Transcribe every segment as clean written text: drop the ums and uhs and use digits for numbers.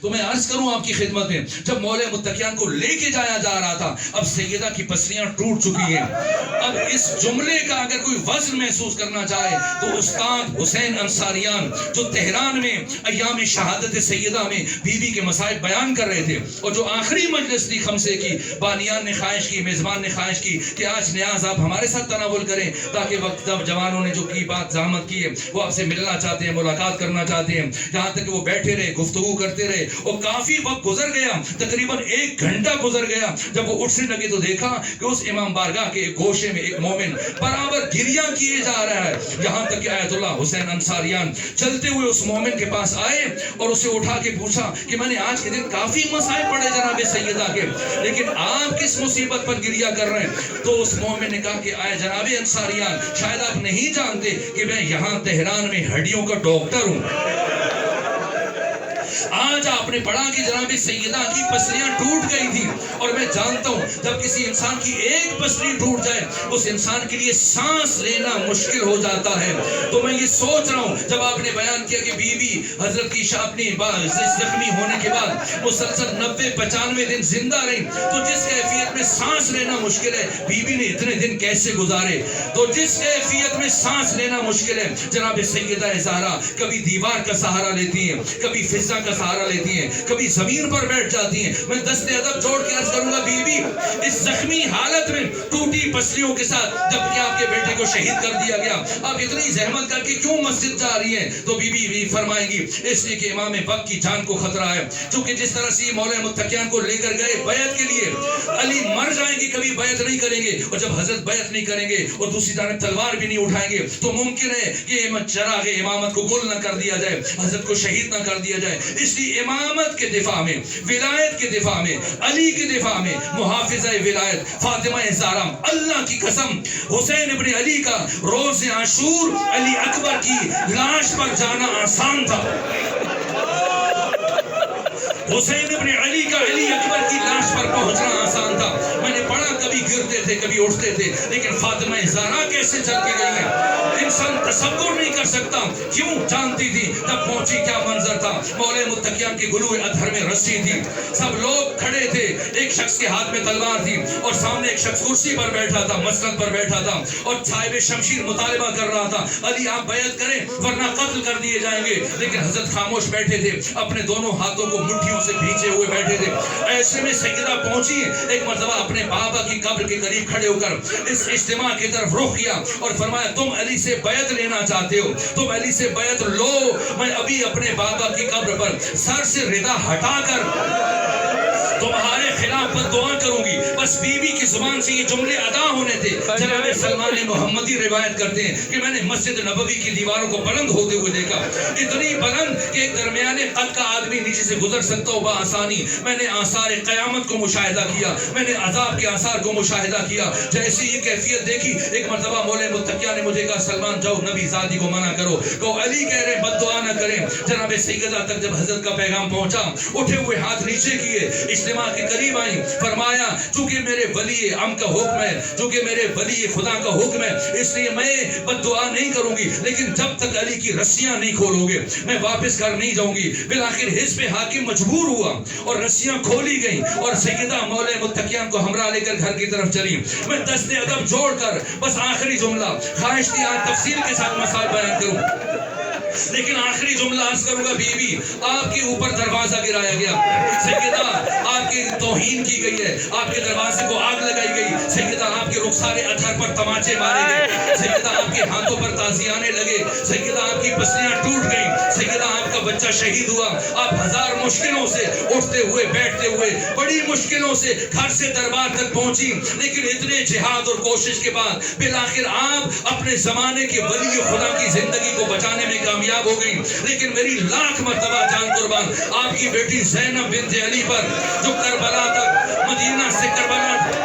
تو میں عرض کروں آپ کی خدمت میں، جب مولا متقیان کو لے کے جایا جا رہا تھا، اب سیدہ کی پسلیاں ٹوٹ چکی ہیں۔ اب اس جملے کا اگر کوئی وزن محسوس کرنا چاہے تو استاد حسین انصاریان جو تہران میں ایام شہادت سیدہ میں بی بی کے مسائل بیان کر رہے تھے، اور جو آخری مجلس تھی خمسے کی، بانیان نے خواہش کی، میزبان نے خواہش کی کہ آج نیاز آپ ہمارے ساتھ تناول کریں، تاکہ وقت جب جوانوں نے جو کی بات زحمت کی ہے وہ آپ سے ملنا چاہتے ہیں، ملاقات کرنا چاہتے ہیں، یہاں تک کہ وہ بیٹھے رہے، گفتگو کرتے رہے، اور کافی وقت گزر گیا، تقریباً 1 گھنٹہ گزر گیا۔ جب وہ اٹھنے لگے تو دیکھا کہ اس امام بارگاہ کے ایک گوشے میں ایک مومن برابر گریہ کیے جا رہا ہے، یہاں تک کہ آیت اللہ حسین انصاریان چلتے ہوئے اس مومن کے پاس آئے اور اسے اٹھا کے پوچھا کہ میں نے آج کے دن کافی مسائل پڑھے جناب سیدہ کے، لیکن آپ کس مصیبت پر گریہ کر رہے ہیں؟ تو اس مومن نے کہا کہ آئے جناب انصاریان، شاید آپ نہیں جانتے کہ میں یہاں تہران میں ہڈیوں کا ڈاکٹر ہوں۔ آج آپ نے پڑھا کہ جناب سیدہ کی پسلیاں ٹوٹ گئی تھی، اور میں جانتا ہوں جب کسی انسان کی ایک پسلی ٹوٹ جائے اس انسان کے لیے سانس لینا مشکل ہو جاتا ہے۔ تو میں یہ سوچ رہا ہوں جب آپ نے بیان کیا کہ بی بی حضرت کی اپنی زخمی ہونے کے بعد مسلسل 90-95 دن زندہ رہی، تو جس کیفیت میں سانس لینا مشکل ہے بی بی نے اتنے دن کیسے گزارے؟ تو جس کیفیت میں سانس لینا مشکل ہے جناب سیدہ زہرا کبھی دیوار کا سہارا لیتی ہیں، کبھی فضا کا سہارا لیتی ہیں، کبھی زمین پر بیٹھ جاتی ہیں۔ میں دست ادب جوڑ کے عرض کروں گا بی بی اس زخمی حالت میں ٹوٹی پسلیوں کے ساتھ جبکہ آپ کے بیٹے کو شہید کر دیا گیا، آپ اتنی زحمت کر کے کیوں مسجد جا رہی ہیں؟ تو بی بی بھی فرمائیں گی اس لیے کہ امام وقت کی جان کو خطرہ ہے، چونکہ جس طرح سے مولا متقیان کو لے کر گئے بیعت کے لیے، علی مر جائیں گے کبھی بیعت نہیں کریں گے، اور جب حضرت بیعت نہیں کریں گے اور دوسری جانب تلوار بھی نہیں اٹھائیں گے تو ممکن ہے کہ چراغ امامت کو گل نہ کر دیا جائے، حضرت کو شہید نہ کر دیا جائے۔ اس لیے امامت کے دفاع میں، ولایت کے دفاع میں، علی کے دفاع میں، محافظہ ولایت فاطمہ زہرا، اللہ کی قسم حسین ابن علی کا روز عاشور علی اکبر کی لاش پر جانا آسان تھا۔ حسین ابن علی کا علی اکبر کی لاش پر پہنچنا آسان تھا۔ میں نے پڑھا کبھی گرتے تھے کبھی اٹھتے تھے، لیکن فاطمہ زہرا کیسے چل کے گئی ہیں انسان تصور نہیں کر سکتا۔ کیوں؟ جانتی تھی جب پہنچی کیا منظر تھا۔ مولا متقیان کے گلوئے ادھر میں رسی تھی، سب لوگ کھڑے تھے، ایک شخص کے ہاتھ میں تلوار تھی اور سامنے ایک شخص کرسی پر بیٹھا تھا، مسند پر بیٹھا تھا، اور صاحب شمشیر مطالبہ کر رہا تھا علی آپ بیعت کریں ورنہ قتل کر دیے جائیں گے، لیکن حضرت خاموش بیٹھے تھے، اپنے دونوں ہاتھوں کو مٹھیوں سے بھیجے ہوئے بیٹھے تھے۔ ایسے میں سیدہ پہنچی ایک مرتبہ اپنے بابا کی قبر کے قریب کھڑے ہو کر اس اجتماع کی طرف رخ کیا اور فرمایا تم علی سے بیعت لینا چاہتے ہو، تم علی سے بیعت لو، میں ابھی اپنے بابا کی قبر پر سر سے ردا ہٹا کر تمہارے خلاف دعا کروں گی۔ بس بی بی کی زبان سے یہ جملے ادا ہونے تھے۔ جناب سلمان محمدی روایت کرتے ہیں کہ میں نے مسجد نبوی کی دیواروں کو بلند ہوتے ہوئے دیکھا، اتنی بلند کہ ایک درمیانے قد کا آدمی نیچے سے گزر سکتا ہو بآسانی۔ میں نے آثار قیامت کو مشاہدہ کیا، میں نے عذاب کے آثار کو مشاہدہ کیا۔ جیسی یہ کیفیت دیکھی ایک مرتبہ مولا متقیان نے مجھے کہا سلمان جاؤ نبی زادی کو منع کرو، کہ علی کہہ رہے بد دعا نہ کریں۔ جناب سیدہ تک جب حضرت کا پیغام پہنچا اٹھے ہوئے ہاتھ نیچے کیے، اجتماع کے قریب آئیں، فرمایا چونکہ میرے ولی ام کا حکم ہے، چونکہ میرے ولی خدا کا حکم ہے، اس لیے میں بد دعا نہیں کروں گی، لیکن جب تک علی کی رسیاں نہیں کھولو گے میں واپس گھر نہیں جاؤں گی۔ بالآخر حزب حاکم مجبور ہوا اور رسیاں کھولی گئیں اور سیدہ مولا متقیان کو ہمراہ لے کر گھر کی طرف چلی۔ میں دست ادب جوڑ کر بس آخری جملہ، خواہش تھی آج تفصیل کے ساتھ مسائل بیان کروں، لیکن آخری جملہ عرض کروں گا بی بی آپ کے اوپر دروازہ گرایا گیا، سیدہ آپ کی توہین کی گئی ہے، آپ کے دروازے کو آگ لگائی گئی، سیدہ آپ کے رخسار اطہر پر تماچے مارے گئے، سیدہ آپ کے ہاتھوں پر تازیانے لگے، سیدہ آپ کی پسلیاں ٹوٹ گئیں، سیدہ آپ کا بچہ شہید ہوا، آپ ہزار مشکلوں سے اٹھتے ہوئے بیٹھتے ہوئے بڑی مشکلوں سے گھر سے دربار تک پہنچی، لیکن اتنے جہاد اور کوشش کے بعد بالآخر آپ اپنے زمانے کے ولی خدا کی زندگی کو بچانے میں کامیاب ہو گئی۔ لیکن میری لاکھ مرتبہ جان قربان آپ کی بیٹی زینب بنت علی پر جو کربلا تک مدینہ سے کربلا تک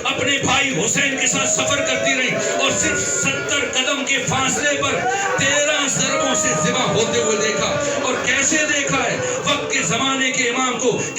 اپنے بھائی حسین کے ساتھ سفر کرتی رہی اور صرف 70 قدم کے فاصلے پر 13 ضربوں سے ذبح ہوتے ہوئے دیکھا، اور کیسے دیکھا ہے؟ وقت کے زمانے کے امام کو